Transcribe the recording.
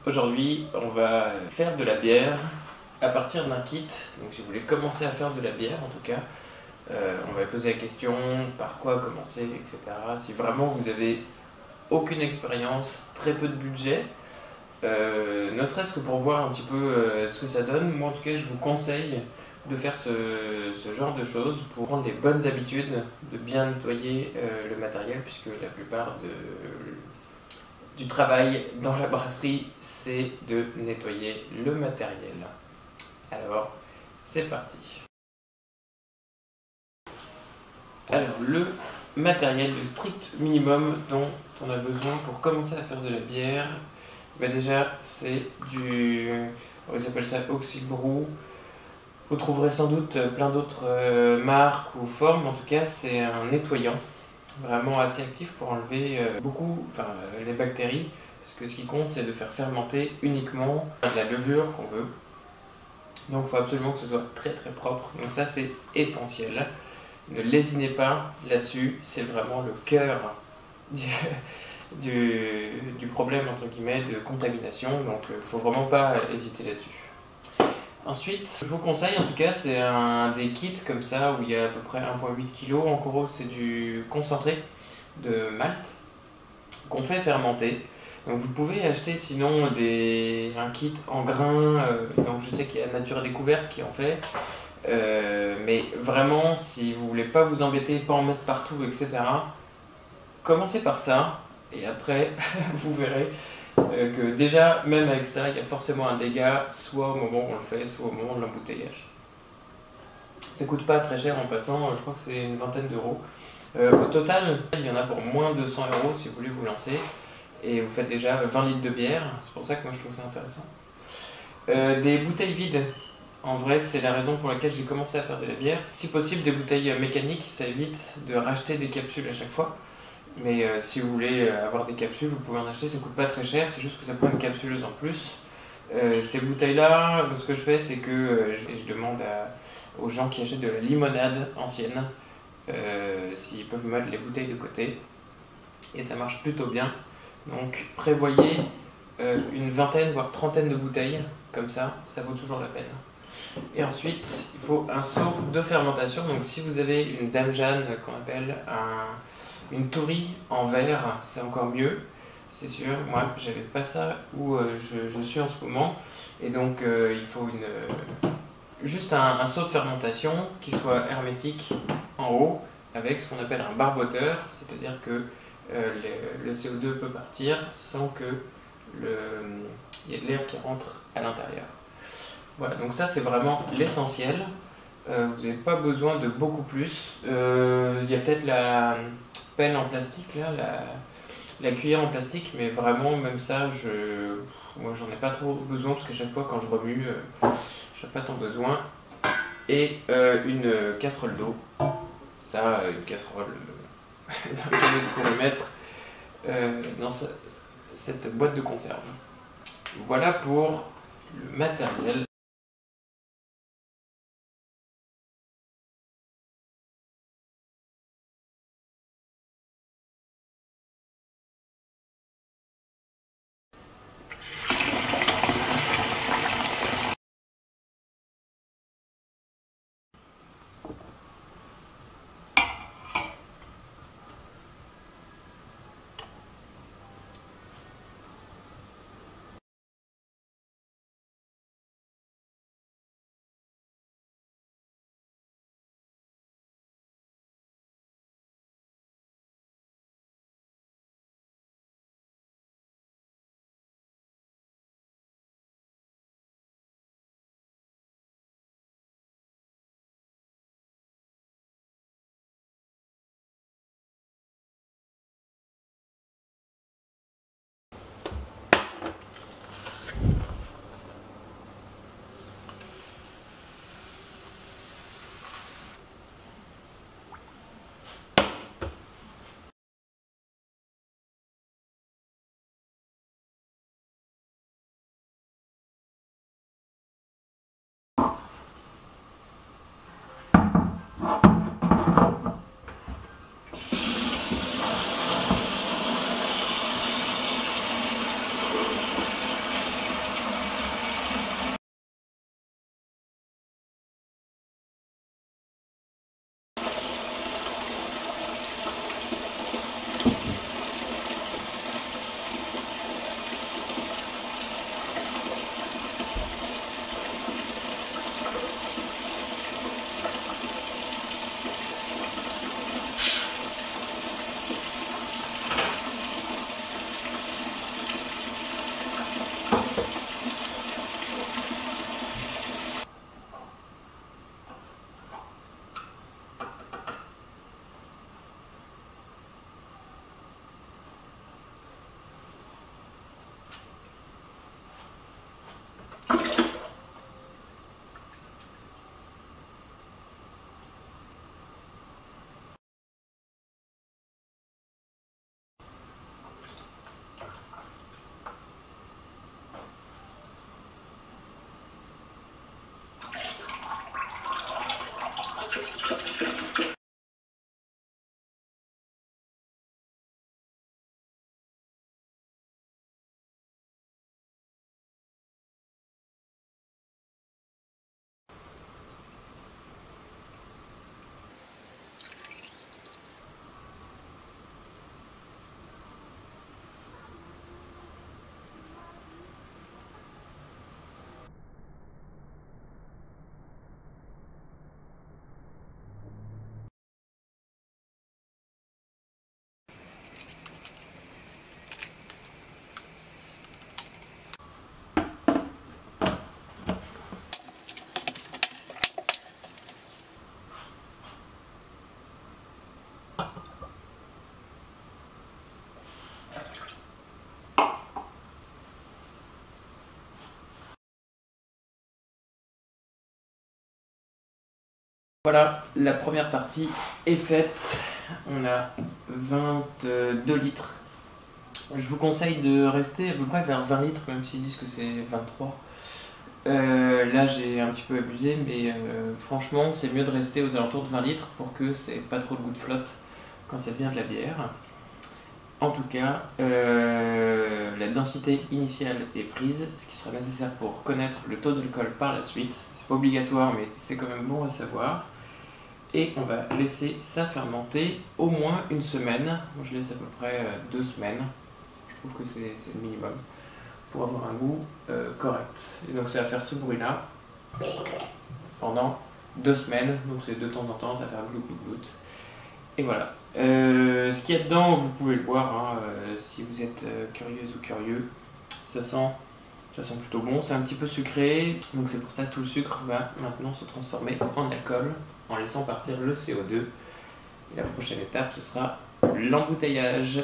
Aujourd'hui, on va faire de la bière à partir d'un kit. Donc si vous voulez commencer à faire de la bière en tout cas, on va poser la question par quoi commencer, etc. Si vraiment vous avez aucune expérience, très peu de budget, ne serait-ce que pour voir un petit peu ce que ça donne, moi en tout cas je vous conseille de faire ce genre de choses pour prendre les bonnes habitudes, de bien nettoyer le matériel, puisque la plupart du travail dans la brasserie, c'est de nettoyer le matériel. Alors, c'est parti. Alors, le matériel, le strict minimum dont on a besoin pour commencer à faire de la bière, bah déjà, c'est on appelle ça Oxybrew. Vous trouverez sans doute plein d'autres marques ou formes, en tout cas, c'est un nettoyant vraiment assez actif pour enlever les bactéries, parce que ce qui compte c'est de faire fermenter uniquement de la levure qu'on veut. Donc il faut absolument que ce soit très très propre, donc ça c'est essentiel. Ne lésinez pas là-dessus, c'est vraiment le cœur du, du problème entre guillemets de contamination, donc il ne faut vraiment pas hésiter là-dessus. Ensuite, je vous conseille, en tout cas, c'est un des kits comme ça où il y a à peu près 1,8 kg. En gros, c'est du concentré de malt qu'on fait fermenter. Donc vous pouvez acheter sinon un kit en grains. Donc je sais qu'il y a Nature et Découverte qui en fait. Mais vraiment, si vous voulez pas vous embêter, pas en mettre partout, etc., commencez par ça. Et après, vous verrez que déjà, même avec ça, il y a forcément un dégât, soit au moment où on le fait, soit au moment de l'embouteillage. Ça coûte pas très cher en passant, je crois que c'est une vingtaine d'euros. Au total, il y en a pour moins de 100 euros si vous voulez vous lancer. Et vous faites déjà 20 litres de bière, c'est pour ça que moi je trouve ça intéressant. Des bouteilles vides, en vrai c'est la raison pour laquelle j'ai commencé à faire de la bière. Si possible des bouteilles mécaniques, ça évite de racheter des capsules à chaque fois. Mais si vous voulez avoir des capsules, vous pouvez en acheter, ça coûte pas très cher, c'est juste que ça prend une capsuleuse en plus. Ces bouteilles-là, ce que je fais, c'est que je demande aux gens qui achètent de la limonade ancienne s'ils peuvent me mettre les bouteilles de côté. Et ça marche plutôt bien. Donc prévoyez une vingtaine, voire trentaine de bouteilles, comme ça vaut toujours la peine. Et ensuite, il faut un seau de fermentation. Donc si vous avez une Dame Jeanne, qu'on appelle une tourie en verre, c'est encore mieux. C'est sûr, moi j'avais pas ça où je suis en ce moment. Et donc il faut juste un seau de fermentation qui soit hermétique en haut, avec ce qu'on appelle un barboteur, c'est-à-dire que le CO2 peut partir sans que il y ait de l'air qui rentre à l'intérieur. Voilà, donc ça c'est vraiment l'essentiel. Vous n'avez pas besoin de beaucoup plus. Il y a peut-être la pelle en plastique, là, la cuillère en plastique, mais vraiment même ça, moi j'en ai pas trop besoin parce que chaque fois quand je remue, j'ai pas tant besoin. Et une casserole d'eau. Ça, une casserole dans laquelle vous pourrez mettre dans cette boîte de conserve. Voilà pour le matériel. Voilà, la première partie est faite. On a 22 litres. Je vous conseille de rester à peu près vers 20 litres, même s'ils disent que c'est 23. Là j'ai un petit peu abusé, mais franchement c'est mieux de rester aux alentours de 20 litres pour que c'est pas trop de goût de flotte quand ça devient de la bière. En tout cas, la densité initiale est prise, ce qui sera nécessaire pour connaître le taux d'alcool par la suite. C'est pas obligatoire, mais c'est quand même bon à savoir. Et on va laisser ça fermenter au moins une semaine. Moi je laisse à peu près 2 semaines. Je trouve que c'est le minimum pour avoir un goût correct. Et donc ça va faire ce bruit-là pendant 2 semaines. Donc c'est de temps en temps, ça va faire gloup gloup gloup. Et voilà. Ce qu'il y a dedans, vous pouvez le voir hein, si vous êtes curieuse ou curieux. Ça sent plutôt bon. C'est un petit peu sucré, donc c'est pour ça que tout le sucre va maintenant se transformer en alcool en laissant partir le CO2. Et la prochaine étape, ce sera l'embouteillage.